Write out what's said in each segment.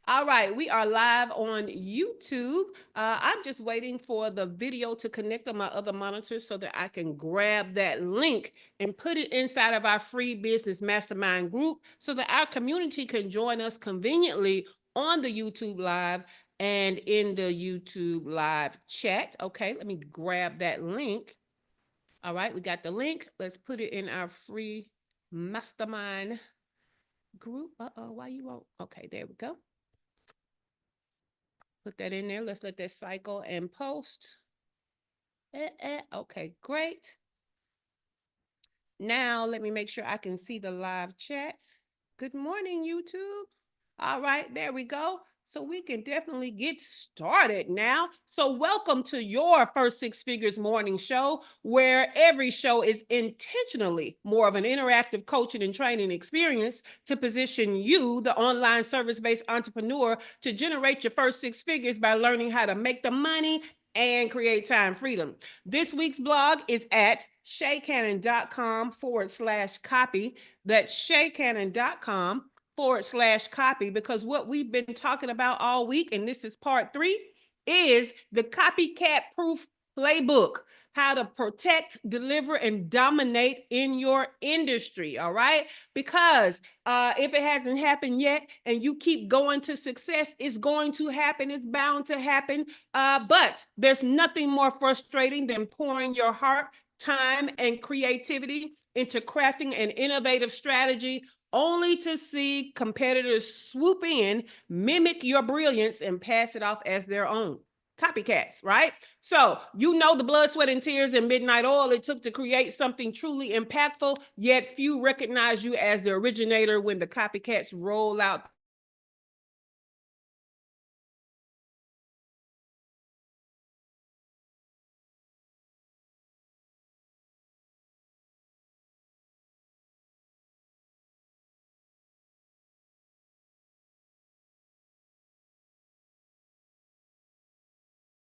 All right, we are live on YouTube. I'm just waiting for the video to connect on my other monitor so that I can grab that link and put it inside of our free business mastermind group so that our community can join us conveniently on the YouTube live and in the YouTube live chat. Okay, let me grab that link. All right, we got the link. Let's put it in our free mastermind group. Why you won't? Okay, there we go. Put that in there. Let's let that cycle and post. Okay, great. Now let me make sure I can see the live chats. Good morning, YouTube. All right, there we go. So we can definitely get started now. So welcome to your First Six Figures morning show, where every show is intentionally more of an interactive coaching and training experience to position you, the online service-based entrepreneur, to generate your first six figures by learning how to make the money and create time freedom. This week's blog is at shaycannon.com/copy. That's shaycannon.com/copy, because what we've been talking about all week, and this is part 3, is the copycat proof playbook. How to protect, deliver, and dominate in your industry. All right. Because if it hasn't happened yet and you keep going to success, it's going to happen. It's bound to happen. But there's nothing more frustrating than pouring your heart, time, and creativity into crafting an innovative strategy only to see competitors swoop in, mimic your brilliance, and pass it off as their own. Copycats, right? So, you know the blood, sweat, and tears and midnight oil it took to create something truly impactful, yet few recognize you as the originator when the copycats roll out their playbook. Well, this is where we come in. We help you identify the copycat strategies, identify the copycat tactics, and implement them successfully so that you can dominate in your industry. Now,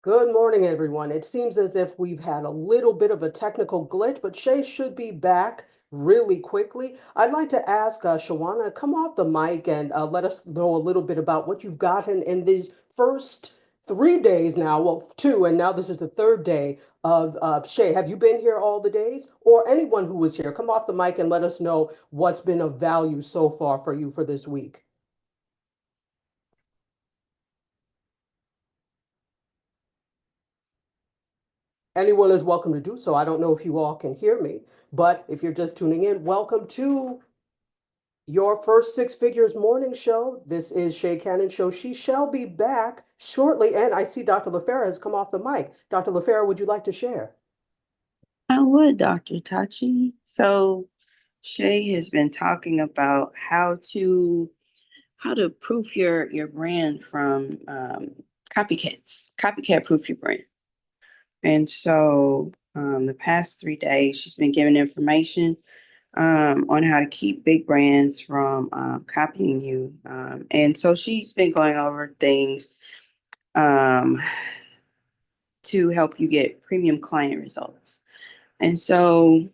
Good morning, everyone. It seems as if we've had a little bit of a technical glitch, but Shay should be back really quickly. I'd like to ask Shawana, come off the mic and let us know a little bit about what you've gotten in these first 3 days now. Well, two, and now this is the third day of Shay. Have you been here all the days? Or anyone who was here, come off the mic and let us know what's been of value so far for you for this week. Anyone is welcome to do so. I don't know if you all can hear me, but if you're just tuning in, welcome to your First Six Figures morning show. This is Shay Cannon Show. She shall be back shortly. And I see Dr. LaFera has come off the mic. Dr. LaFera, would you like to share? I would, Dr. Tachi. So Shay has been talking about how to proof your brand from copycats, copycat proof your brand. And so the past 3 days, she's been giving information on how to keep big brands from copying you. And so she's been going over things um, to help you get premium client results. And so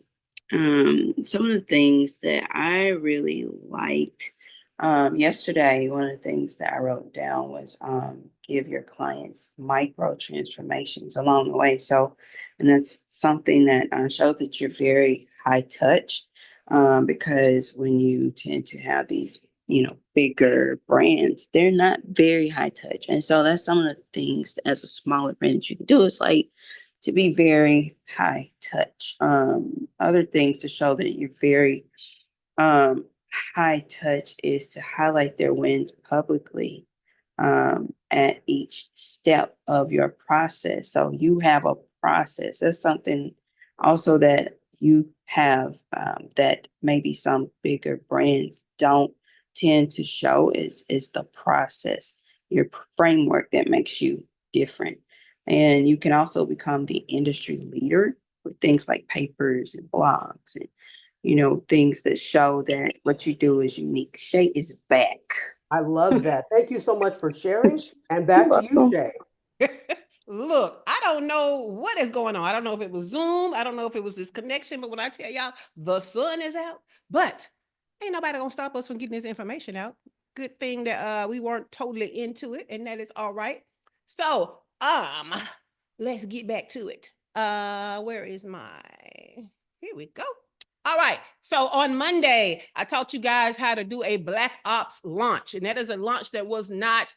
some of the things that I really liked yesterday, one of the things that I wrote down was give your clients micro transformations along the way. So, and that's something that shows that you're very high touch because when you tend to have these, bigger brands, they're not very high touch. And so that's some of the things as a smaller brand that you can do. It's like, to be very high touch. Other things to show that you're very um, high touch is to highlight their wins publicly at each step of your process. So you have a process. That's something also that you have that maybe some bigger brands don't tend to show is the process. your framework that makes you different. And you can also become the industry leader with things like papers and blogs and, things that show that what you do is unique. Shay is back. I love that. Thank you so much for sharing. And You're back to you, welcome. Shay. Look, I don't know what is going on. I don't know if it was Zoom. I don't know if it was this connection. But when I tell y'all the sun is out, but ain't nobody gonna stop us from getting this information out. Good thing that we weren't totally into it, and that is all right. So, let's get back to it. Where is my? Here we go. All right. So on Monday, I taught you guys how to do a Black Ops launch. And that is a launch that was not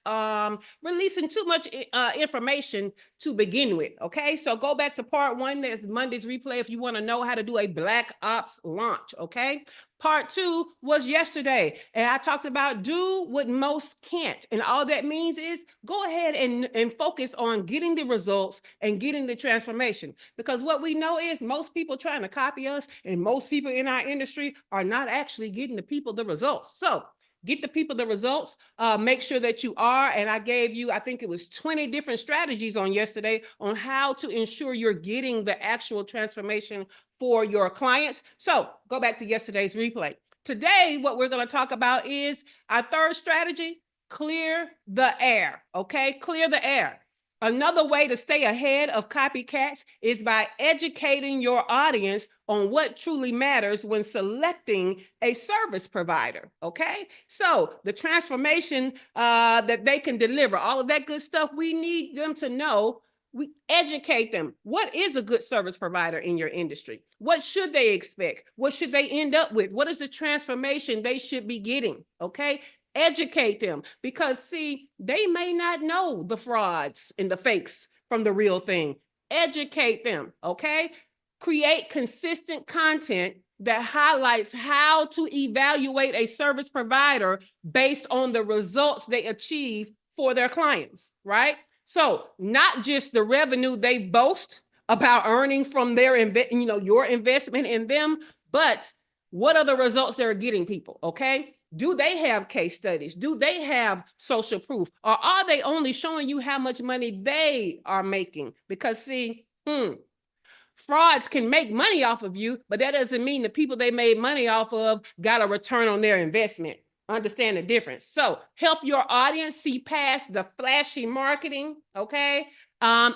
releasing too much information to begin with. Okay. So go back to part 1. That's Monday's replay if you want to know how to do a Black Ops launch. Okay. Part 2 was yesterday. And I talked about do what most can't. And all that means is go ahead and focus on getting the results and getting the transformation. Because what we know is most people trying to copy us and most people in our industry are not actually getting the people the results. So get the people the results, make sure that you are, and I gave you, I think it was 20 different strategies on yesterday on how to ensure you're getting the actual transformation for your clients. So go back to yesterday's replay. Today, what we're going to talk about is our third strategy, clear the air, okay? Clear the air. Another way to stay ahead of copycats is by educating your audience on what truly matters when selecting a service provider, okay? So the transformation that they can deliver, all of that good stuff, we need them to know. We educate them. What is a good service provider in your industry? What should they expect? What should they end up with? What is the transformation they should be getting, okay? Educate them, because see, they may not know the frauds and the fakes from the real thing. Educate them, okay? Create consistent content that highlights how to evaluate a service provider based on the results they achieve for their clients, right? So not just the revenue they boast about earning from their your investment in them, but what are the results they're getting people, okay? Do they have case studies? Do they have social proof? Or are they only showing you how much money they are making? Because see, frauds can make money off of you, but that doesn't mean the people they made money off of got a return on their investment. Understand the difference. So help your audience see past the flashy marketing, okay,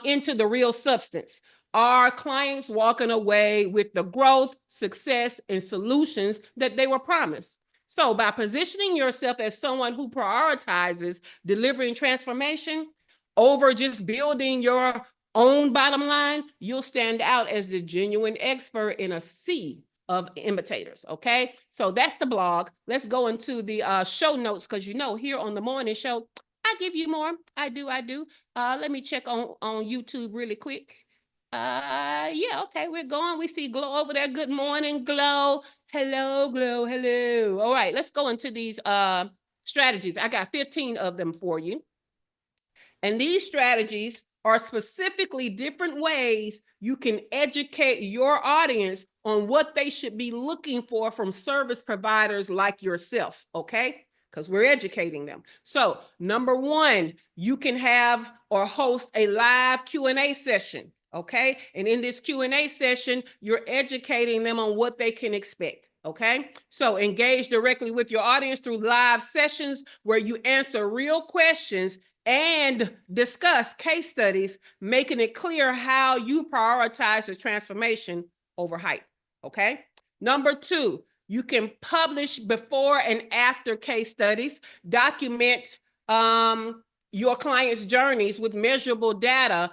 into the real substance. Are clients walking away with the growth, success, and solutions that they were promised? So by positioning yourself as someone who prioritizes delivering transformation over just building your own bottom line, you'll stand out as the genuine expert in a sea of imitators, okay? So that's the blog. Let's go into the show notes, because here on the morning show, I give you more. I do. Let me check on YouTube really quick. Yeah, okay, we're going. We see Glow over there. Good morning, Glow. Hello, Glow. Hello. All right, let's go into these strategies. I got 15 of them for you. And these strategies are specifically different ways you can educate your audience on what they should be looking for from service providers like yourself, okay? Because we're educating them. So number 1, you can have or host a live Q&A session, okay? And in this Q&A session, you're educating them on what they can expect, okay? So engage directly with your audience through live sessions where you answer real questions and discuss case studies, making it clear how you prioritize the transformation over hype, okay? Number 2, you can publish before and after case studies, document your clients' journeys with measurable data,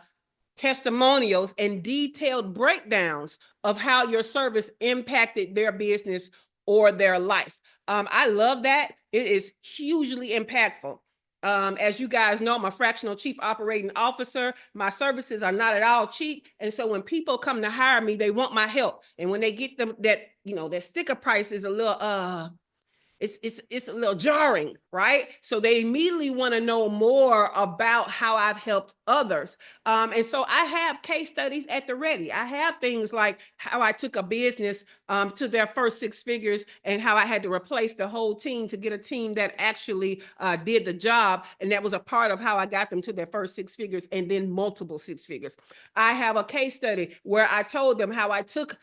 testimonials, and detailed breakdowns of how your service impacted their business or their life. I love that. It is hugely impactful. As you guys know, I'm a fractional chief operating officer. My services are not at all cheap. And so when people come to hire me, they want my help. And when they get them that sticker price is a little, it's a little jarring, right? So they immediately want to know more about how I've helped others. And so I have case studies at the ready. I have things like how I took a business to their first 6 figures and how I had to replace the whole team to get a team that actually did the job. And that was a part of how I got them to their first 6 figures and then multiple 6 figures. I have a case study where I told them how I took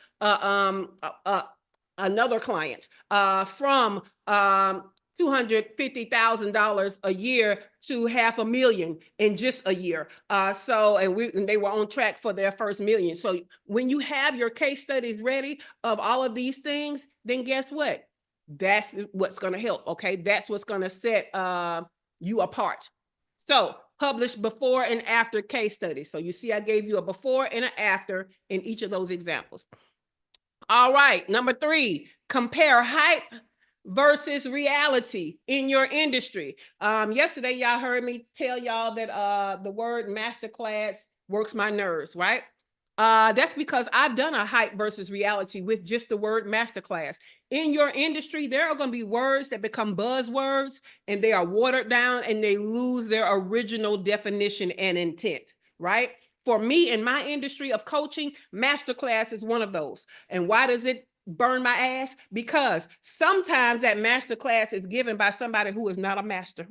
another client from $250,000 a year to $500,000 in just a year. And they were on track for their first million. So when you have your case studies ready of all of these things, then guess what? That's what's going to help. Okay, that's what's going to set you apart. So publish before and after case studies. So you see, I gave you a before and an after in each of those examples. All right, number 3, compare hype versus reality in your industry. Yesterday, y'all heard me tell y'all that the word masterclass works my nerves, right? That's because I've done a hype versus reality with just the word masterclass. In your industry, there are going to be words that become buzzwords and they are watered down and they lose their original definition and intent, right? For me, in my industry of coaching, masterclass is one of those. And why does it burn my ass? Because sometimes that masterclass is given by somebody who is not a master.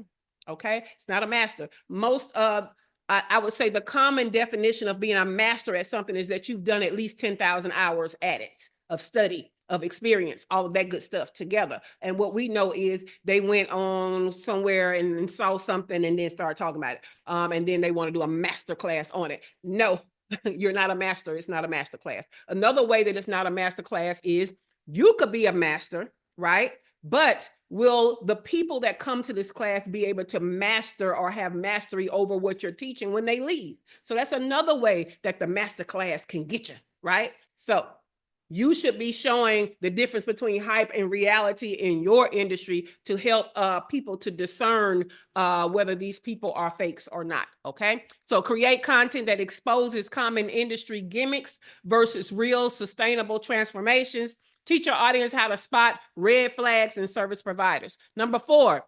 Okay, it's not a master. Most of I would say the common definition of being a master at something is that you've done at least 10,000 hours at it of study, of experience, all of that good stuff together. And what we know is they went on somewhere and saw something and then started talking about it. And then they want to do a master class on it. No, you're not a master. It's not a master class. Another way that it's not a master class is you could be a master, right? But will the people that come to this class be able to master or have mastery over what you're teaching when they leave? So that's another way that the master class can get you, right? So you should be showing the difference between hype and reality in your industry to help people to discern whether these people are fakes or not, okay? So create content that exposes common industry gimmicks versus real sustainable transformations. Teach your audience how to spot red flags in service providers. Number 4,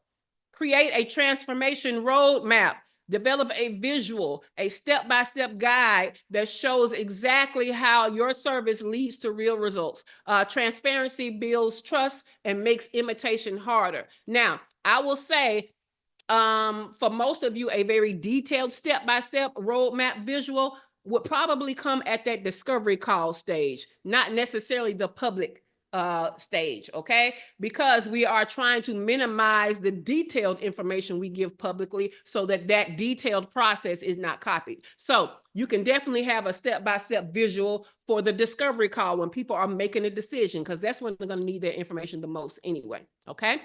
create a transformation roadmap. Develop a visual, a step-by-step guide that shows exactly how your service leads to real results. Transparency builds trust and makes imitation harder. Now, I will say, for most of you, a very detailed step-by-step roadmap visual would probably come at that discovery call stage, not necessarily the public stage, okay? Because we are trying to minimize the detailed information we give publicly so that that detailed process is not copied. So you can definitely have a step-by-step visual for the discovery call when people are making a decision, because that's when they're going to need their information the most anyway, okay?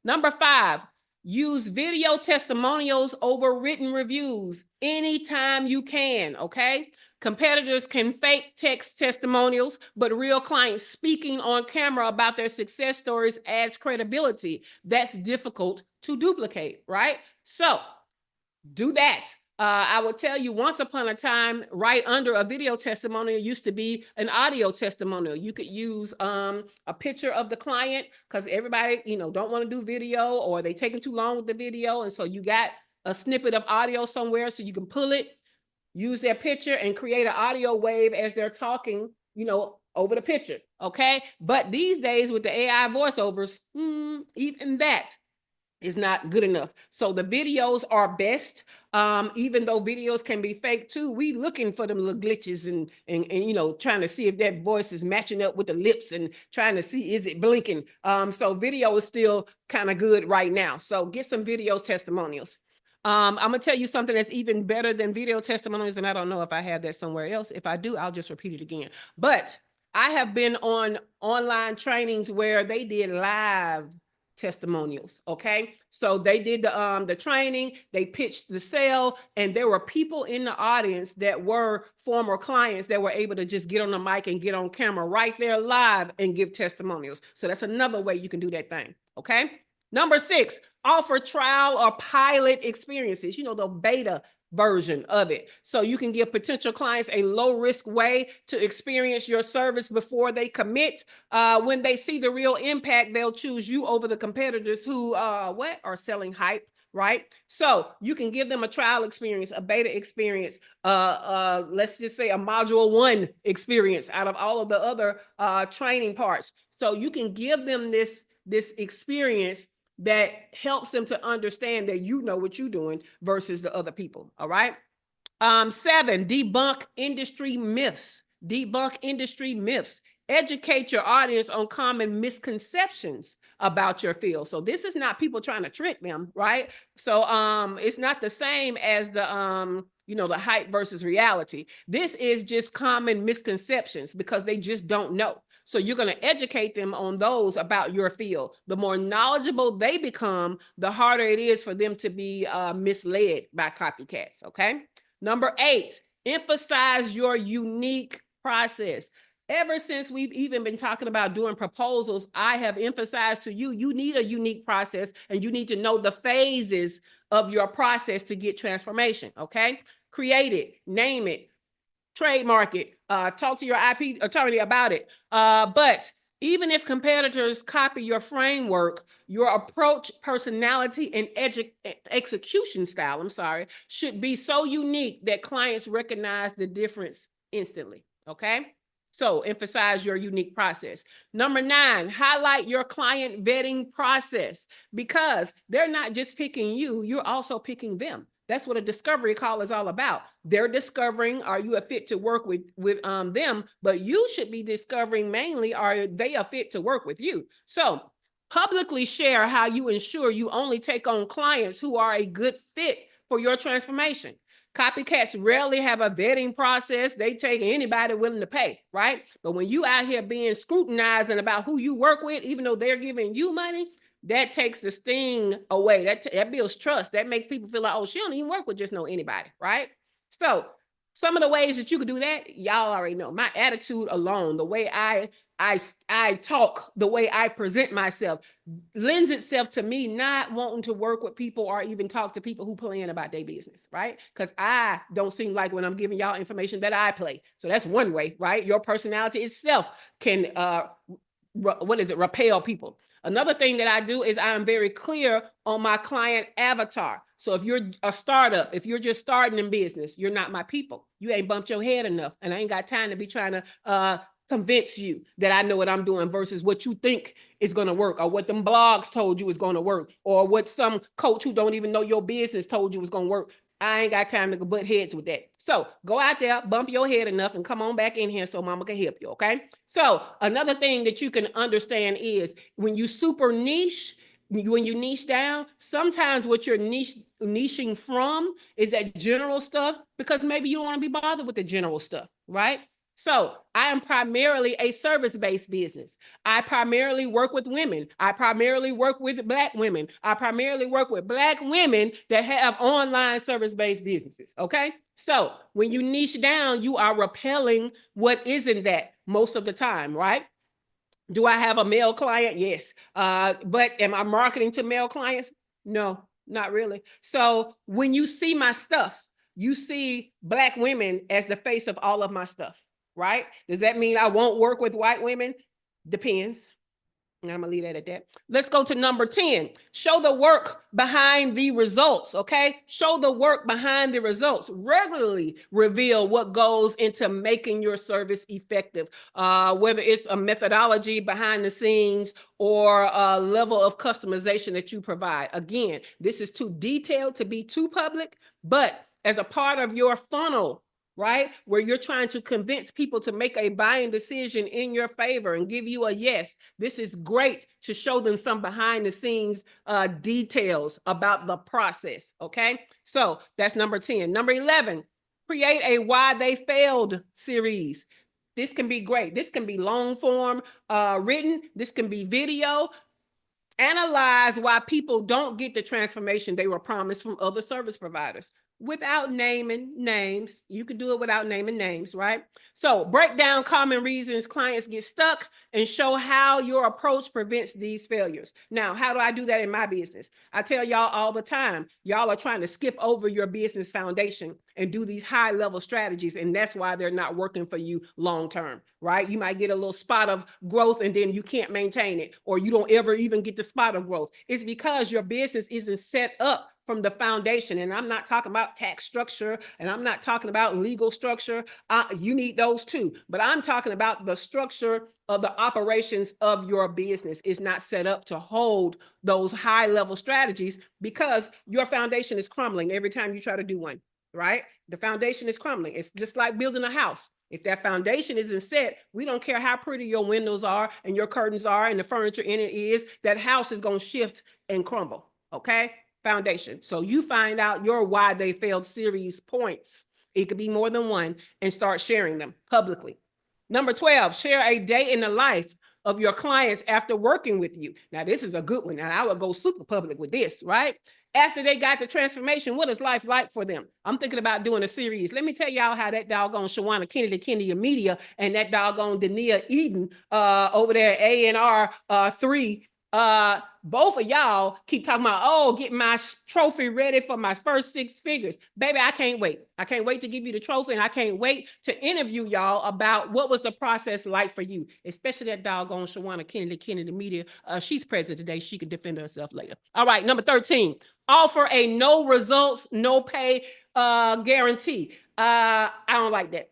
Number 5, use video testimonials over written reviews anytime you can, okay? Competitors can fake text testimonials, but real clients speaking on camera about their success stories adds credibility. That's difficult to duplicate, right? So do that. I will tell you, once upon a time, right under a video testimonial used to be an audio testimonial. You could use a picture of the client, because everybody, don't want to do video, or they taking too long with the video. And so you got a snippet of audio somewhere so you can pull it, use their picture, and create an audio wave as they're talking, over the picture, okay? But these days with the AI voiceovers, even that is not good enough. So the videos are best, even though videos can be fake too. We looking for them little glitches and trying to see if that voice is matching up with the lips and trying to see, is it blinking? So video is still kind of good right now. So get some video testimonials. I'm gonna tell you something that's even better than video testimonials, and I don't know if I have that somewhere else. If I do, I'll just repeat it again. But I have been on online trainings where they did live testimonials, okay? So they did the training, they pitched the sale, and there were people in the audience that were former clients that were able to just get on the mic and get on camera right there live and give testimonials. So that's another way you can do that thing, okay? Number 6, offer trial or pilot experiences, the beta version of it. So you can give potential clients a low risk way to experience your service before they commit. When they see the real impact, they'll choose you over the competitors who are selling hype. Right. So you can give them a trial experience, a beta experience, let's just say a module 1 experience out of all of the other training parts. So you can give them this experience that helps them to understand that you know what you're doing versus the other people. All right. 7, debunk industry myths. Debunk industry myths. Educate your audience on common misconceptions about your field. So this is not people trying to trick them, right? So it's not the same as the the hype versus reality. This is just common misconceptions because they just don't know. So you're going to educate them on those about your field. The more knowledgeable they become, the harder it is for them to be misled by copycats. Okay. Number 8, emphasize your unique process. Ever since we've even been talking about doing proposals, I have emphasized to you, you need a unique process and you need to know the phases of your process to get transformation. Okay. Create it, name it, trademark it, talk to your IP attorney about it. But even if competitors copy your framework, your approach, personality, and execution style, should be so unique that clients recognize the difference instantly. Okay. So emphasize your unique process. Number 9, highlight your client vetting process because they're not just picking you, you're also picking them. That's what a discovery call is all about. They're discovering, are you a fit to work with them? But you should be discovering mainly, are they a fit to work with you? So publicly share how you ensure you only take on clients who are a good fit for your transformation. Copycats rarely have a vetting process. They take anybody willing to pay, right? But when you out here being scrutinized about who you work with, even though they're giving you money, that takes the sting away. That builds trust. That makes people feel like, oh, she don't even work with just anybody, right? So some of the ways that you could do that, y'all already know. My attitude alone, the way I talk, the way I present myself, lends itself to me not wanting to work with people or even talk to people who playing about their business, right? Because I don't seem like when I'm giving y'all information that I play. So that's one way, right? Your personality itself can, repel people. Another thing that I do is I'm very clear on my client avatar. So if you're a startup, if you're just starting in business, you're not my people. You ain't bumped your head enough. And I ain't got time to be trying to convince you that I know what I'm doing versus what you think is going to work or what them blogs told you is going to work or what some coach who don't even know your business told you is going to work. I ain't got time to butt heads with that. So go out there, bump your head enough and come on back in here so mama can help you, okay? So another thing that you can understand is when you super niche, when you niche down, sometimes what you're niching from is that general stuff because maybe you don't want to be bothered with the general stuff, right? So I am primarily a service-based business. I primarily work with women. I primarily work with Black women. I primarily work with Black women that have online service-based businesses, okay? So when you niche down, you are repelling what isn't that most of the time, right? Do I have a male client? Yes. But am I marketing to male clients? No, not really. So when you see my stuff, you see Black women as the face of all of my stuff. Right? Does that mean I won't work with white women? Depends. And I'm gonna leave that at that. Let's go to number 10. Show the work behind the results, okay? Show the work behind the results. Regularly reveal what goes into making your service effective, whether it's a methodology behind the scenes or a level of customization that you provide. Again, this is too detailed to be too public, but as a part of your funnel, right? Where you're trying to convince people to make a buying decision in your favor and give you a yes. This is great to show them some behind the scenes details about the process. Okay. So that's number 10. Number 11, create a why they failed series. This can be great. This can be long form written. This can be video. Analyze why people don't get the transformation they were promised from other service providers. without naming names. You can do it without naming names, right? So break down common reasons clients get stuck and show how your approach prevents these failures. Now, how do I do that in my business? I tell y'all all the time, y'all are trying to skip over your business foundation and do these high level strategies. And that's why they're not working for you long term, right? You might get a little spot of growth and then you can't maintain it, or you don't ever even get the spot of growth. It's because your business isn't set up from the foundation. And I'm not talking about tax structure, and I'm not talking about legal structure. You need those too. But I'm talking about the structure of the operations of your business is not set up to hold those high level strategies because your foundation is crumbling every time you try to do one, right? The foundation is crumbling. It's just like building a house. If that foundation isn't set, we don't care how pretty your windows are and your curtains are and the furniture in it is, that house is going to shift and crumble, okay? Foundation. So you find out your why they failed series points. It could be more than one, and start sharing them publicly. Number 12, share a day in the life of your clients after working with you. Now, this is a good one. And I would go super public with this, right? After they got the transformation, what is life like for them? I'm thinking about doing a series. Let me tell y'all how that doggone Shawana Kennedy Media and that doggone Dania Eden over there, A&R 3, both of y'all keep talking about, oh, get my trophy ready for my first 6 figures. Baby, I can't wait. I can't wait to give you the trophy, and I can't wait to interview y'all about what was the process like for you, especially that doggone Shawana Kennedy Media. She's present today. She can defend herself later. All right, number 13, offer a no results, no pay guarantee. I don't like that.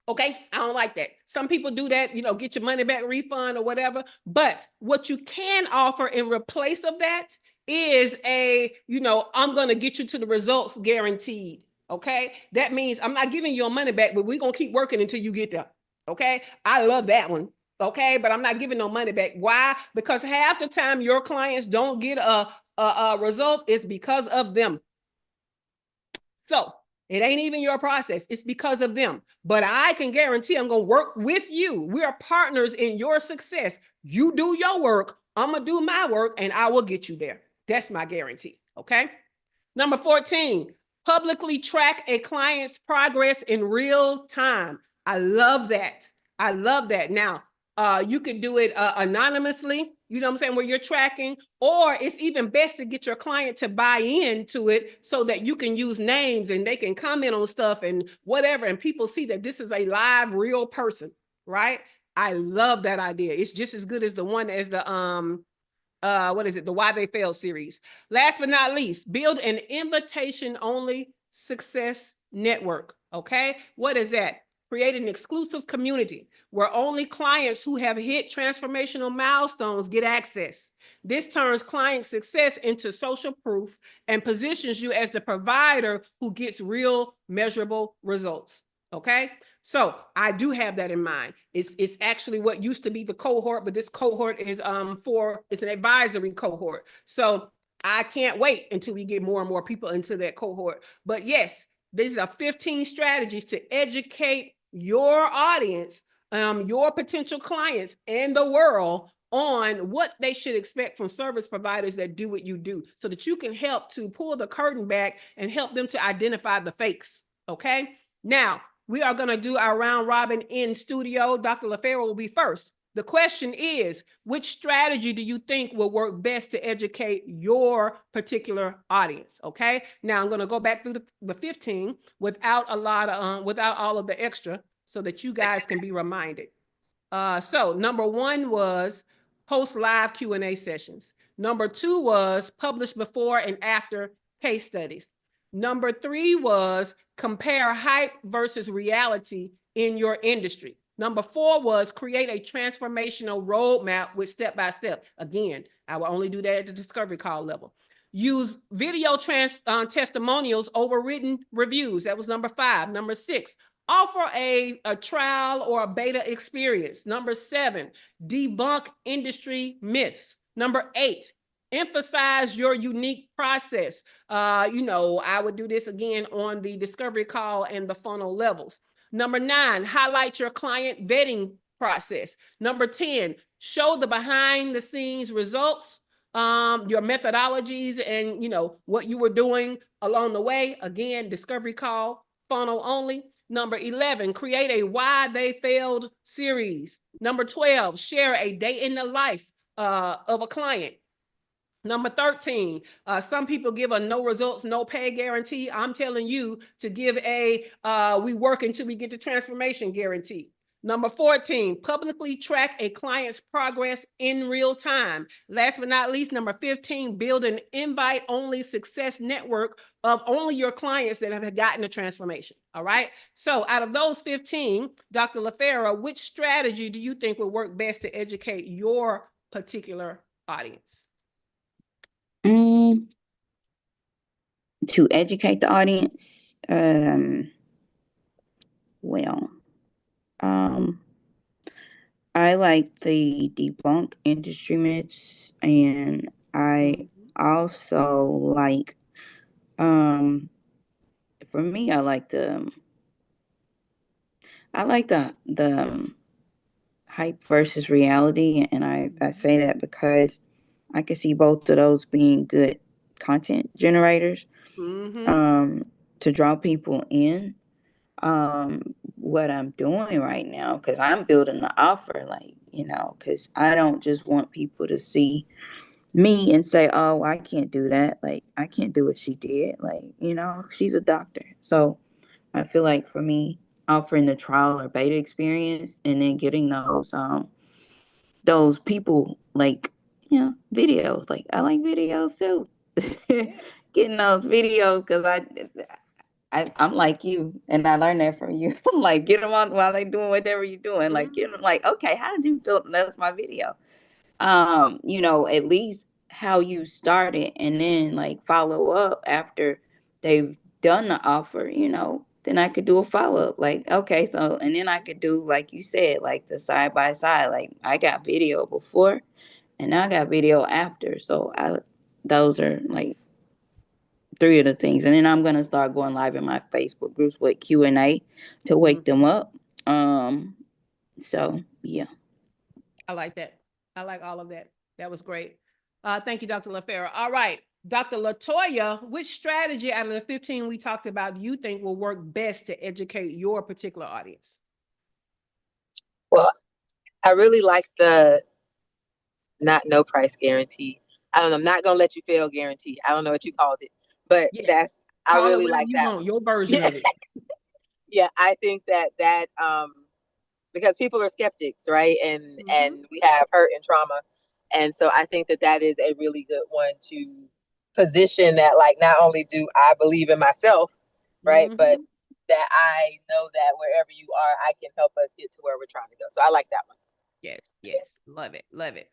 Okay, I don't like that. Some people do that, you know, get your money back refund or whatever. But what you can offer in replace of that is a, you know, I'm going to get you to the results guaranteed. Okay, that means I'm not giving your money back, but we're going to keep working until you get there. Okay, I love that one. Okay, but I'm not giving no money back. Why? Because half the time your clients don't get a result is because of them. So it ain't even your process. It's because of them. But I can guarantee I'm going to work with you. We are partners in your success. You do your work. I'm going to do my work, and I will get you there. That's my guarantee. Okay. Number 14, publicly track a client's progress in real time. I love that. I love that. Now, you can do it anonymously, you know what I'm saying, where you're tracking, or it's even best to get your client to buy into it so that you can use names and they can comment on stuff and whatever, and people see that this is a live, real person, right? I love that idea. It's just as good as the one as the what is it? The Why They Failed series. Last but not least, build an invitation-only success network. Okay, what is that? Create an exclusive community where only clients who have hit transformational milestones get access. This turns client success into social proof and positions you as the provider who gets real measurable results. Okay, so I do have that in mind. It's actually what used to be the cohort, but this cohort is it's an advisory cohort. So I can't wait until we get more and more people into that cohort. But yes, these are 15 strategies to educate your audience, your potential clients, and the world on what they should expect from service providers that do what you do, so that you can help to pull the curtain back and help them to identify the fakes. Okay, now we are going to do our round robin in studio. Dr. Feifer will be first. The question is, which strategy do you think will work best to educate your particular audience? Okay, now I'm going to go back through the 15 without a lot of without all of the extra, so that you guys can be reminded. So number 1 was host live Q&A sessions. Number 2 was publish before and after case studies. Number 3 was compare hype versus reality in your industry. Number 4 was create a transformational roadmap with step-by-step. Again, I will only do that at the discovery call level. Use video testimonials over written reviews. That was number 5. Number 6, offer a trial or a beta experience. Number 7, debunk industry myths. Number 8, emphasize your unique process. You know, I would do this again on the discovery call and the funnel levels. Number 9, highlight your client vetting process. Number 10, show the behind the scenes results your methodologies and, you know, what you were doing along the way. Again, discovery call, funnel only. Number 11, create a why they failed series. Number 12, share a day in the life of a client. Number 13, some people give a no results, no pay guarantee. I'm telling you to give a we work until we get the transformation guarantee. Number 14, publicly track a client's progress in real time. Last but not least, number 15, build an invite-only success network of only your clients that have gotten the transformation. All right. So out of those 15, Dr. LaFera, which strategy do you think would work best to educate your particular audience? To educate the audience, well, I like the debunk industry myths, and I also like, for me, I like the hype versus reality, and I say that because I can see both of those being good content generators, to draw people in. What I'm doing right now, because I'm building the offer, like, you know, because I don't just want people to see me and say, oh, I can't do that. Like, I can't do what she did. Like, you know, she's a doctor. So I feel like for me, offering the trial or beta experience and then getting those people, like, you know, videos. Like, I like videos too. Getting those videos, because I'm like you, and I learned that from you. I'm like, get them on while they doing whatever you're doing. Like, get them, like, okay, how did you build? That's my video. You know, at least how you started, and then like follow up after they've done the offer. You know, then I could do a follow up. Like, okay, so, and then I could do, like you said, like the side by side. Like, I got video before, and now I got video after. So those are like 3 of the things. And then I'm gonna start going live in my Facebook groups with Q&A to wake them up. So yeah. I like that. I like all of that. That was great. Thank you, Dr. LaFera. All right, Dr. Latoya, which strategy out of the 15 we talked about do you think will work best to educate your particular audience? Well, I really like the no price guarantee. I don't know, I'm not gonna let you fail guarantee. I don't know what you called it, but yes. I really like that want, your version of it. Yeah, I think that because people are skeptics, right? And we have hurt and trauma, and so I think that is a really good one to position, that like, not only do I believe in myself, right, but that I know that wherever you are, I can help us get to where we're trying to go. So I like that one. Yes. Love it.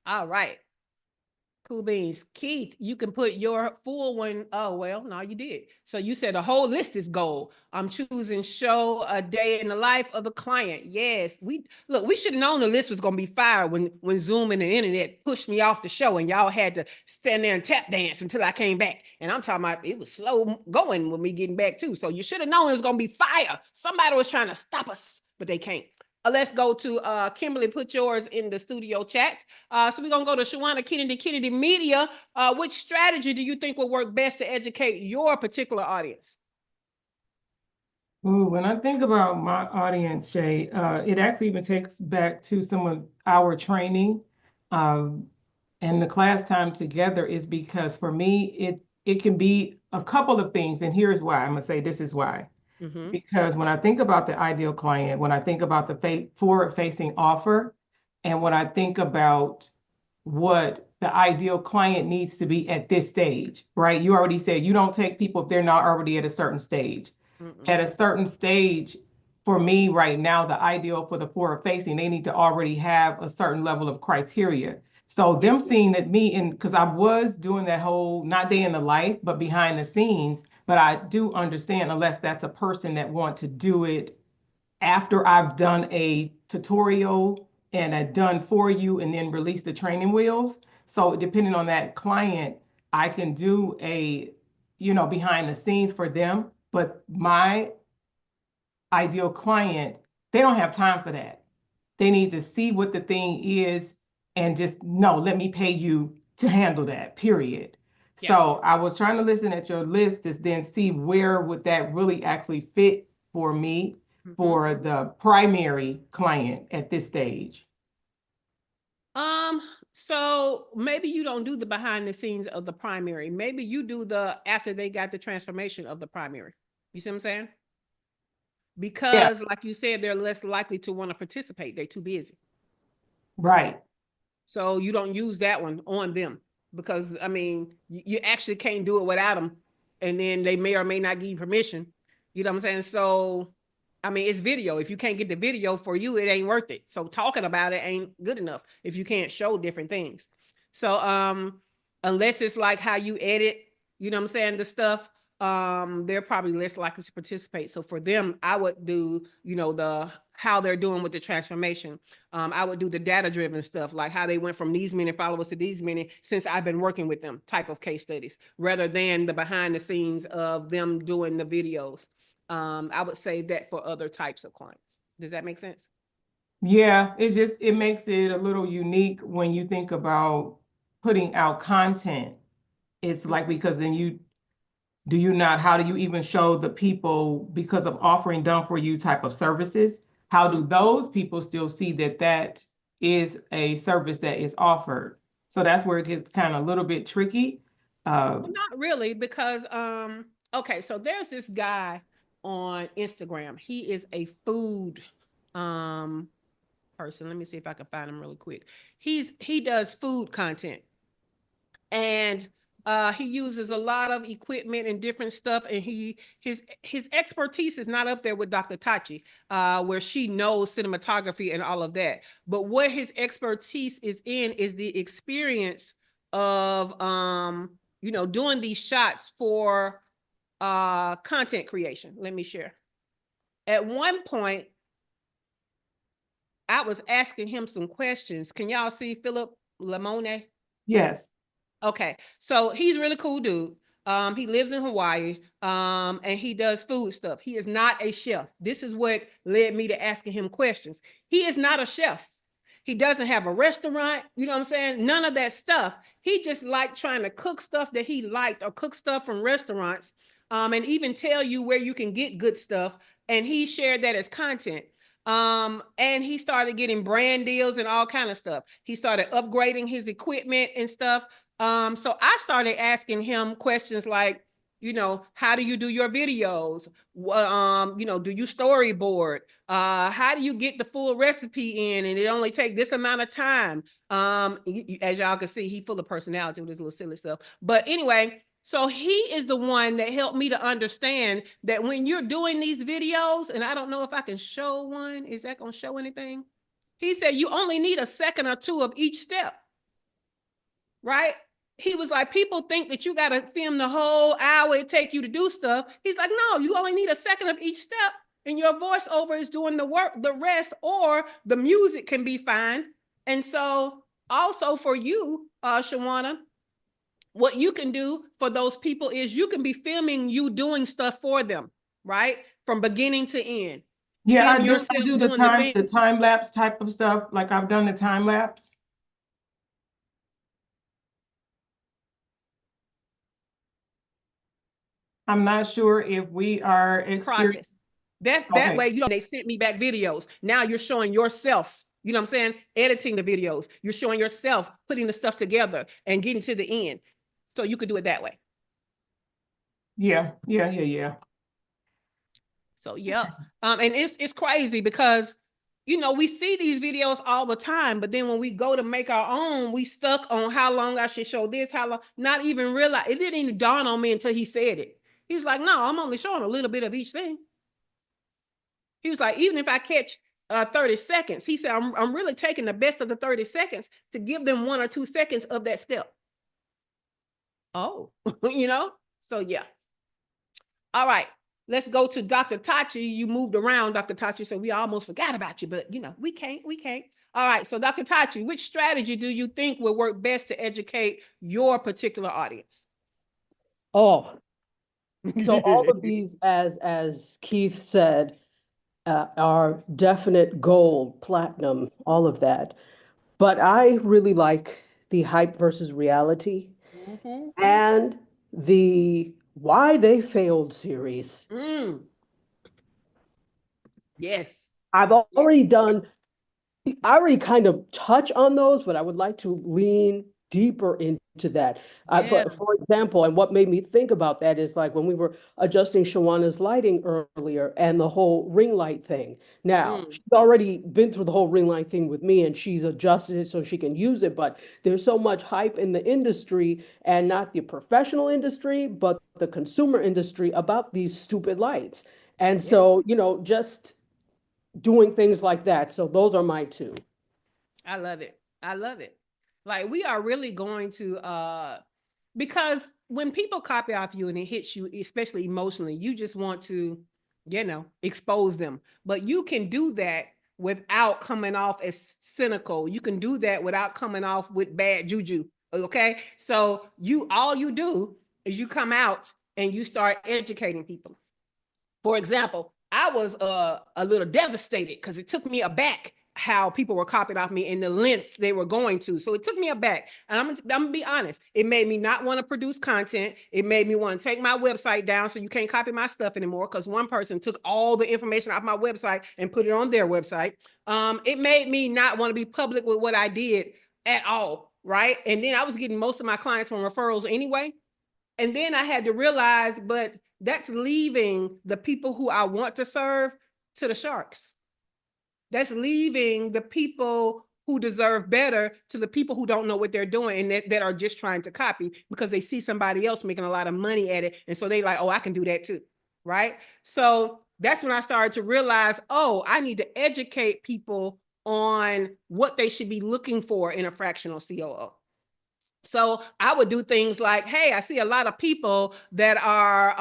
All right. Cool beans. Keith, you can put your full one. Oh, well, no, you did. So you said the whole list is gold. I'm choosing show a day in the life of the client. Yes. We should have known the list was going to be fire when Zoom and the internet pushed me off the show and y'all had to stand there and tap dance until I came back. And I'm talking about it was slow going with me getting back too. So you should have known it was going to be fire. Somebody was trying to stop us, but they can't. Let's go to Kimberly. Put yours in the studio chat. So we're going to go to Shawana Kennedy Media. Which strategy do you think will work best to educate your particular audience? Ooh, when I think about my audience, Shay, it actually even takes back to some of our training and the class time together, is because for me, it can be a couple of things. And here's why. I'm going to say this is why. Because when I think about the ideal client, when I think about the forward-facing offer, and when I think about what the ideal client needs to be at this stage, right? You already said you don't take people if they're not already at a certain stage. At a certain stage, for me right now, the ideal for the forward-facing, they need to already have a certain level of criteria. So them seeing that because I was doing that whole, not day in the life, but behind the scenes, but I do understand, unless that's a person that want to do it after I've done a tutorial and a done for you and then release the training wheels. So depending on that client, I can do a, behind the scenes for them. But my ideal client, they don't have time for that. They need to see what the thing is and just, no, let me pay you to handle that, period. Yeah. So I was trying to listen at your list to then see where would that really actually fit for me for the primary client at this stage. So maybe you don't do the behind the scenes of the primary. Maybe you do the after they got the transformation of the primary. You see what I'm saying? Because like you said, they're less likely to want to participate. They're too busy. Right. So you don't use that one on them because I mean, you actually can't do it without them. And then they may or may not give you permission. You know what I'm saying? So I mean, it's video. If you can't get the video for you, it ain't worth it. So talking about it ain't good enough if you can't show different things. So unless it's like how you edit, you know what I'm saying, the stuff, they're probably less likely to participate. So for them, I would do, you know, the how they're doing with the transformation. I would do the data-driven stuff, like how they went from these many followers to these many since I've been working with them type of case studies, rather than the behind the scenes of them doing the videos. I would save that for other types of clients. Does that make sense? Yeah, it makes it a little unique when you think about putting out content. It's like, because then how do you even show the people, because of offering done for you type of services? How do those people still see that that is a service that is offered? So that's where it gets kind of a little bit tricky. Well, not really, because okay, so there's this guy on Instagram. He is a food person. Let me see if I can find him really quick. He does food content, and he uses a lot of equipment and different stuff, and his expertise is not up there with Dr. Tachi, where she knows cinematography and all of that. But what his expertise is in is the experience of you know, doing these shots for content creation. Let me share. At one point, I was asking him some questions. Can y'all see Philip Lamone? Yes. Okay, so he's a really cool dude. He lives in Hawaii, and he does food stuff. He is not a chef. This is what led me to asking him questions. He is not a chef. He doesn't have a restaurant, you know what I'm saying? None of that stuff. He just liked trying to cook stuff that he liked, or cook stuff from restaurants, and even tell you where you can get good stuff. And he shared that as content. And he started getting brand deals and all kind of stuff. He started upgrading his equipment and stuff. So I started asking him questions like, you know, how do you do your videos? You know, do you storyboard? How do you get the full recipe in and it only take this amount of time? As y'all can see, he full of personality with his little silly stuff. But anyway, so he is the one that helped me to understand that when you're doing these videos, and I don't know if I can show one, is that going to show anything? He said you only need a second or two of each step, right? He was like, people think that you got to film the whole hour it take you to do stuff. He's like, no, you only need a second of each step, and your voiceover is doing the work, the rest, or the music can be fine. And so also for you, Shawana, what you can do for those people is you can be filming you doing stuff for them, right? From beginning to end. Yeah, I do the time lapse type of stuff. Like I've done the time lapse. I'm not sure if we are process. That way, you know, they sent me back videos. Now you're showing yourself, you know what I'm saying? Editing the videos. You're showing yourself putting the stuff together and getting to the end. So you could do it that way. Yeah. So yeah. And it's crazy because, you know, we see these videos all the time, but then when we go to make our own, we stuck on how long I should show this, how long, not even realize, it didn't even dawn on me until he said it. He was like, no, I'm only showing a little bit of each thing. He was like, even if I catch 30 seconds, he said, I'm really taking the best of the 30 seconds to give them 1 or 2 seconds of that step. Oh, you know? So yeah. All right. Let's go to Dr. Tachi. You moved around, Dr. Tachi, so we almost forgot about you, but you know, we can't. All right. So Dr. Tachi, which strategy do you think will work best to educate your particular audience? Oh, so all of these, as Keith said, are definite gold, platinum, all of that. But I really like the hype versus reality, Mm-hmm. and the Why They Failed series. Yes. I've Yes. already done I already kind of touch on those, but I would like to lean deeper into that. Yeah. For example, and what made me think about that is like when we were adjusting Shawana's lighting earlier and the whole ring light thing. Now, Mm. she's already been through the whole ring light thing with me and she's adjusted it so she can use it, but there's so much hype in the industry and not the professional industry, but the consumer industry about these stupid lights. And Yeah. so, just doing things like that. So those are my two. I love it. I love it. Like we are really going to because when people copy off you and it hits you, especially emotionally, you just want to, expose them. But you can do that without coming off as cynical. You can do that without coming off with bad juju. Okay. So all you do is you come out and you start educating people. For example, I was a little devastated because it took me aback how people were copying off me and the lengths they were going to. So it took me aback. And I'm gonna be honest, it made me not want to produce content. It made me want to take my website down so you can't copy my stuff anymore because one person took all the information off my website and put it on their website. It made me not want to be public with what I did at all. Right. And then I was getting most of my clients from referrals anyway. And then I had to realize, but that's leaving the people who I want to serve to the sharks. That's leaving the people who deserve better to the people who don't know what they're doing and that are just trying to copy because they see somebody else making a lot of money at it. And so they like, oh, I can do that too. Right. So that's when I started to realize, oh, I need to educate people on what they should be looking for in a fractional COO. So I would do things like, hey, I see a lot of people that are,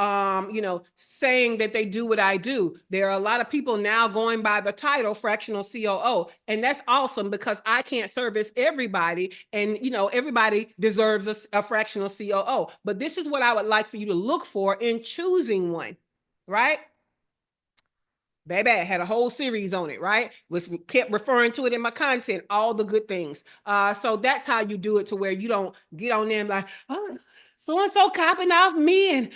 saying that they do what I do. There are a lot of people now going by the title fractional COO. And that's awesome because I can't service everybody. And, everybody deserves a fractional COO. But this is what I would like for you to look for in choosing one, right? Baby, I had a whole series on it, right? Was kept referring to it in my content, all the good things. So that's how you do it to where you don't get on there and like, oh, so-and-so copying off me and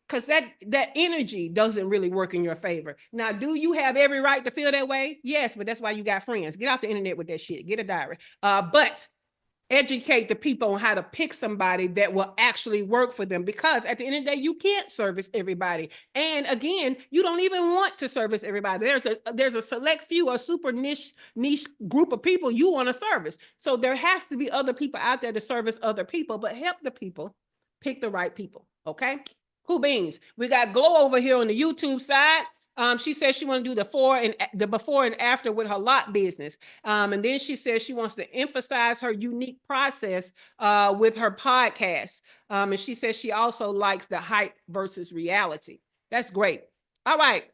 because that energy doesn't really work in your favor. Now, do you have every right to feel that way? Yes, but that's why you got friends. Get off the internet with that shit. Get a diary. But educate the people on how to pick somebody that will actually work for them because at the end of the day you can't service everybody, and again you don't even want to service everybody. There's a select few, a super niche group of people you want to service, so there has to be other people out there to service other people, but help the people pick the right people. Okay, cool beans. We got Glow over here on the YouTube side. She says she want to do the before and after with her lot business. And then she says she wants to emphasize her unique process with her podcast. And she says she also likes the hype versus reality. That's great. All right.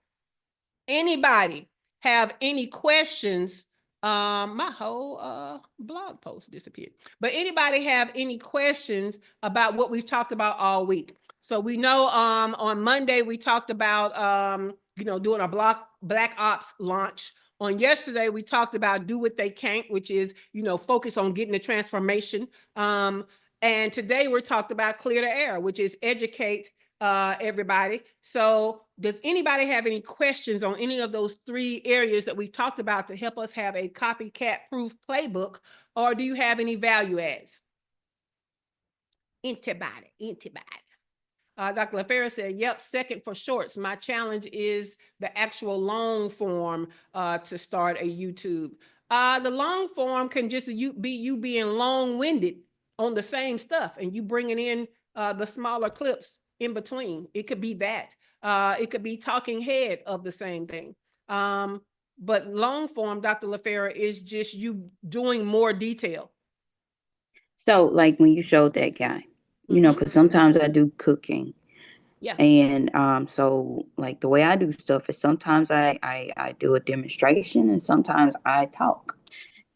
Anybody have any questions? My whole blog post disappeared. But anybody have any questions about what we've talked about all week? So we know on Monday we talked about doing a Black Ops launch. On yesterday we talked about do what they can't, which is focus on getting the transformation. And today we're talked about clear the air, which is educate everybody. So does anybody have any questions on any of those three areas that we've talked about to help us have a copycat proof playbook, or do you have any value adds? Antibody. Dr. LaFera said, yep, second for shorts. My challenge is the actual long form to start a YouTube. The long form can just be you being long-winded on the same stuff and you bringing in the smaller clips in between. It could be that. It could be talking head of the same thing. But long form, Dr. LaFera, is just you doing more detail. So like when you showed that guy, because sometimes I do cooking. Yeah. And so like the way I do stuff is sometimes I do a demonstration and sometimes I talk.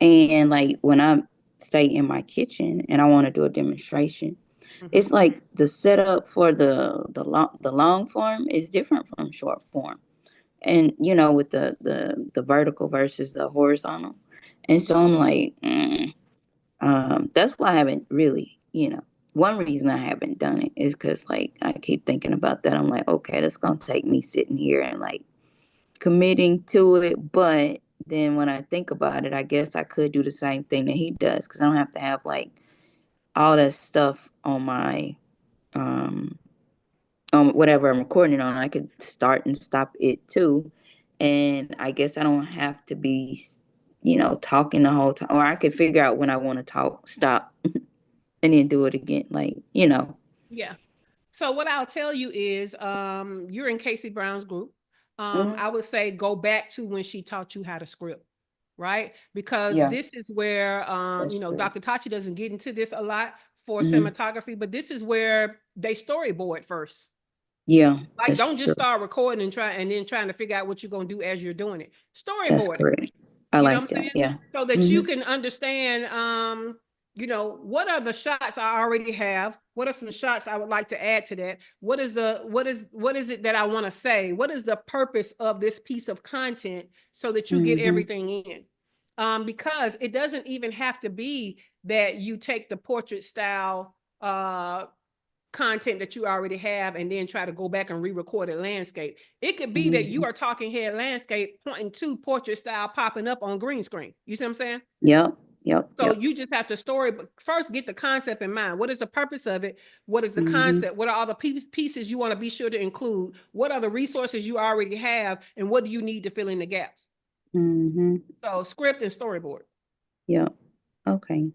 And like when I stay in my kitchen and I want to do a demonstration, it's like the setup for the long form is different from short form. And with the vertical versus the horizontal. And so I'm like, That's why I haven't really, one reason I haven't done it is because like I keep thinking about that. I'm like, okay, that's gonna take me sitting here and like committing to it. But then when I think about it, I guess I could do the same thing that he does because I don't have to have like all that stuff on my whatever I'm recording on. I could start and stop it too. And I guess I don't have to be, talking the whole time. Or I could figure out when I want to talk, stop, and then do it again. Like, Yeah. So what I'll tell you is, you're in Casey Brown's group. I would say go back to when she taught you how to script, right? Because Yeah, this is where, that's true. Dr. Tachi doesn't get into this a lot for Mhm. cinematography, but this is where they storyboard first. Yeah, Like, that's don't just true. start recording and then trying to figure out what you're going to do as you're doing it. That's Storyboard it. correct. I You know what like I'm that. saying? Yeah. So that you Mhm. can understand, what are the shots I already have? What are some shots I would like to add to that? What is it that I want to say? What is the purpose of this piece of content so that you get Mhm. everything in? Because it doesn't even have to be that you take the portrait style content that you already have and then try to go back and re-record a landscape. It could be that you Mhm. are talking head landscape pointing to portrait style popping up on green screen. You see what I'm saying? Yep. Yep. So Yep. you just have to but first get the concept in mind. What is the purpose of it? What is the Mhm. concept? What are all the pieces you want to be sure to include? What are the resources you already have? And what do you need to fill in the gaps? Mhm. So script and storyboard. Yep. Okay.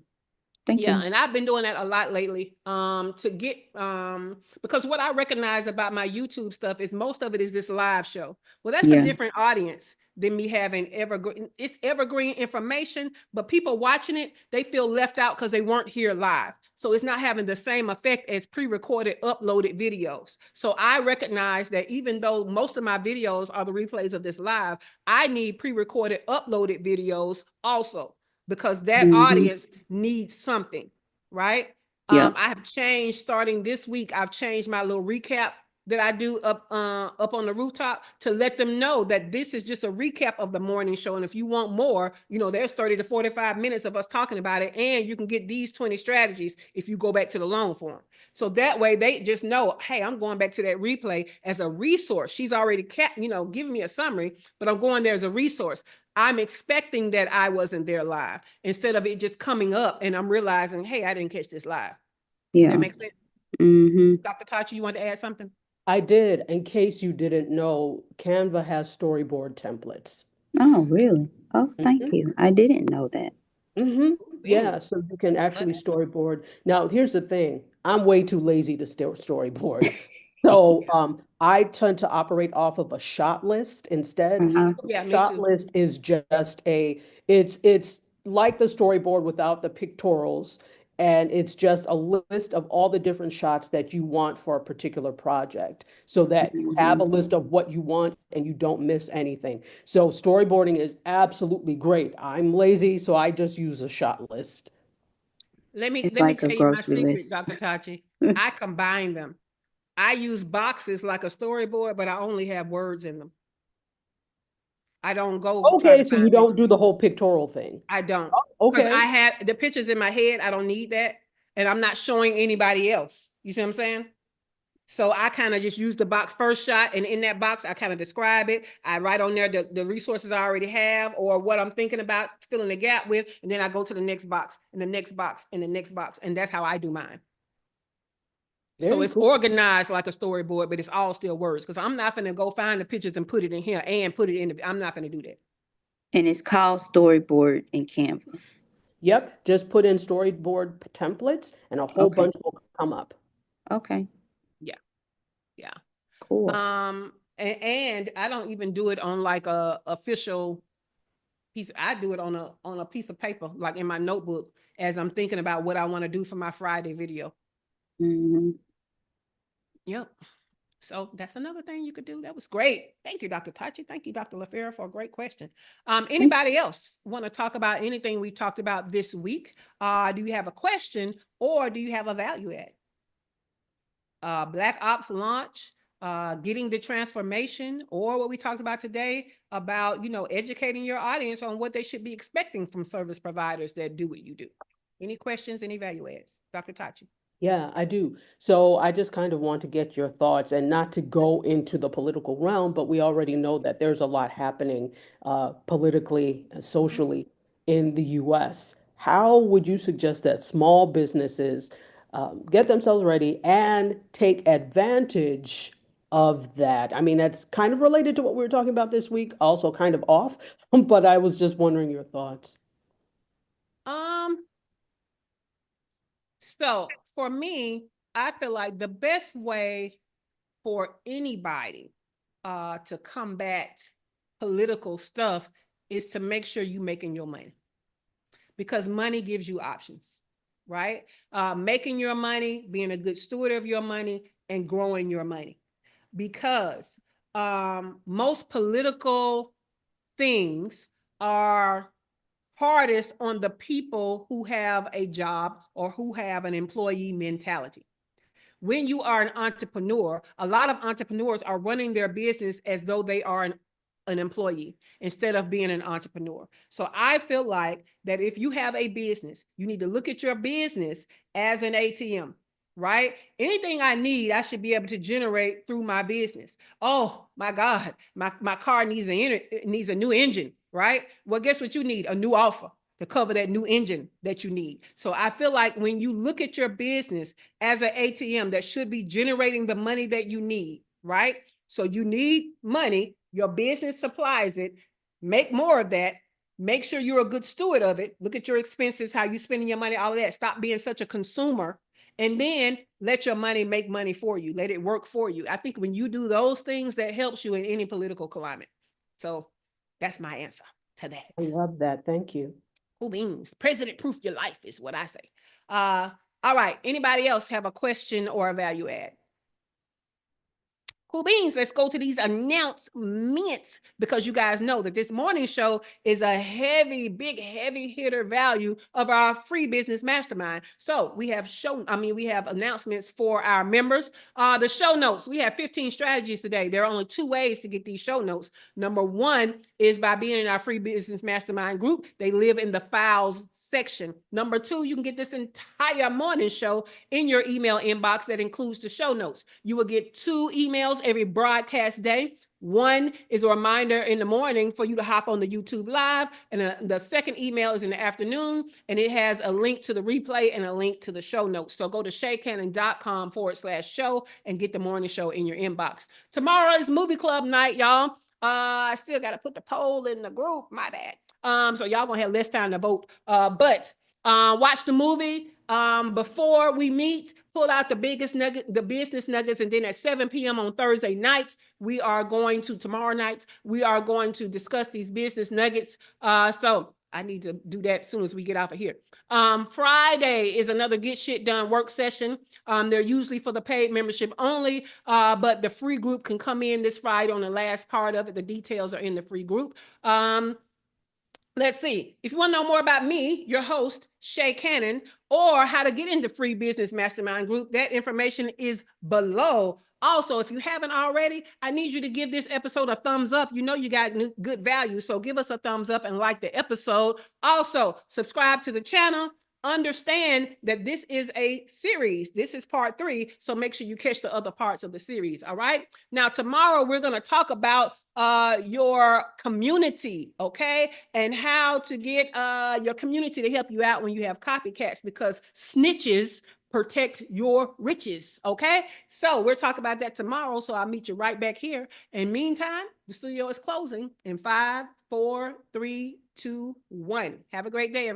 Thank Yeah, you. and I've been doing that a lot lately. To get because what I recognize about my YouTube stuff is most of it is this live show. Well, that's a Yeah. different audience than me having evergreen. It's evergreen information, but people watching it, they feel left out because they weren't here live. So it's not having the same effect as pre-recorded, uploaded videos. So I recognize that even though most of my videos are the replays of this live, I need pre-recorded, uploaded videos also, because that Mhm. audience needs something, right? Yep. I have changed starting this week. I've changed my little recap that I do up on the rooftop to let them know that this is just a recap of the morning show. And if you want more, there's 30 to 45 minutes of us talking about it. And you can get these 20 strategies if you go back to the long form. So that way they just know, hey, I'm going back to that replay as a resource. She's already giving me a summary, but I'm going there as a resource. I'm expecting that I wasn't there live instead of it just coming up and I'm realizing, hey, I didn't catch this live. Yeah. That makes sense. Mhm. Dr. Tachi, you want to add something? I did. In case you didn't know, Canva has storyboard templates. Oh, really? Oh, thank Mhm. you. I didn't know that. Yeah, so you can actually storyboard. Now, here's the thing. I'm way too lazy to storyboard. So I tend to operate off of a shot list instead. Uh-huh. Yeah, me Shot too. list is just it's like the storyboard without the pictorials, and it's just a list of all the different shots that you want for a particular project so that you have a Mhm. list of what you want and you don't miss anything. So storyboarding is absolutely great. I'm lazy, so I just use a shot list. Let me It's let me like a tell you my grocery secret, list. Dr. Tachi. I combine them. I use boxes like a storyboard, but I only have words in them. I don't go try to Okay, so you find don't pictures. do the whole pictorial thing. I don't. Because Okay. I have the pictures in my head. I don't need that. And I'm not showing anybody else. You see what I'm saying? So I kind of just use the box first shot. And in that box, I kind of describe it. I write on there the resources I already have or what I'm thinking about filling the gap with. And then I go to the next box and the next box and the next box. And that's how I do mine. So Very it's cool. organized like a storyboard, but it's all still words. Because I'm not going to go find the pictures and put it in here and put it in I'm not going to do that. And it's called storyboard in Canva. Yep, just put in storyboard templates and a whole Okay. bunch will come up. Okay. Yeah. Yeah. Cool. And I don't even do it on like a official piece. I do it on a piece of paper, like in my notebook, as I'm thinking about what I want to do for my Friday video. Mhm. Yep. So that's another thing you could do. That was great. Thank you, Dr. Tachi. Thank you, Dr. LaFera, for a great question. Anybody else want to talk about anything we talked about this week? Do you have a question or do you have a value add? Black Ops launch, getting the transformation, or what we talked about today about, educating your audience on what they should be expecting from service providers that do what you do. Any questions, any value adds? Dr. Tachi? Yeah, I do. So I just kind of want to get your thoughts and not to go into the political realm, but we already know that there's a lot happening politically, socially in the US. How would you suggest that small businesses get themselves ready and take advantage of that? I mean, that's kind of related to what we were talking about this week, also kind of off, but I was just wondering your thoughts. So for me, I feel like the best way for anybody to combat political stuff is to make sure you're making your money, because money gives you options, right? Making your money, being a good steward of your money, and growing your money. Because most political things are hardest on the people who have a job or who have an employee mentality. When you are an entrepreneur, a lot of entrepreneurs are running their business as though they are an employee instead of being an entrepreneur. So I feel like that if you have a business, you need to look at your business as an ATM, right? Anything I need, I should be able to generate through my business. Oh my God, my car needs a new engine, right? Well, guess what you need? A new offer to cover that new engine that you need. So I feel like when you look at your business as an ATM that should be generating the money that you need, right? So you need money, your business supplies it, make more of that, make sure you're a good steward of it, look at your expenses, how you spending your money, all of that, stop being such a consumer, and then let your money make money for you, let it work for you. I think when you do those things, that helps you in any political climate. So that's my answer to that. I love that. Thank you. Who means president proof your life is what I say. All right. Anybody else have a question or a value add? Cool beans. Let's go to these announcements, because you guys know that this morning show is a big, heavy hitter value of our free business mastermind. So we have announcements for our members. The show notes, we have 15 strategies today. There are only 2 ways to get these show notes. Number 1 is by being in our free business mastermind group. They live in the files section. Number 2, you can get this entire morning show in your email inbox that includes the show notes. You will get 2 emails every broadcast day. One is a reminder in the morning for you to hop on the YouTube live, and the second email is in the afternoon, and it has a link to the replay and a link to the show notes. So go to shaycannon.com/show and get the morning show in your inbox. Tomorrow is movie club night, y'all. I still got to put the poll in the group, my bad. So y'all gonna have less time to vote, but watch the movie before we meet, pull out the biggest nugget, the business nuggets, and then at 7 p.m. on Thursday nights, tomorrow night, we are going to discuss these business nuggets. So I need to do that as soon as we get off of here. Friday is another Get Shit Done work session. They're usually for the paid membership only, but the free group can come in this Friday on the last part of it. The details are in the free group. Let's see. If you want to know more about me, your host, Shay Cannon, or how to get into free business mastermind group, that information is below. Also, if you haven't already, I need you to give this episode a thumbs up. You know you got good value, so give us a thumbs up and like the episode. Also, subscribe to the channel. Understand that this is a series. This is part 3, so make sure you catch the other parts of the series, all right? Now, tomorrow, we're going to talk about your community, okay? And how to get your community to help you out when you have copycats, because snitches protect your riches, okay? So we're talking about that tomorrow, so I'll meet you right back here. In meantime, the studio is closing in 5, 4, 3, 2, 1. Have a great day, everyone.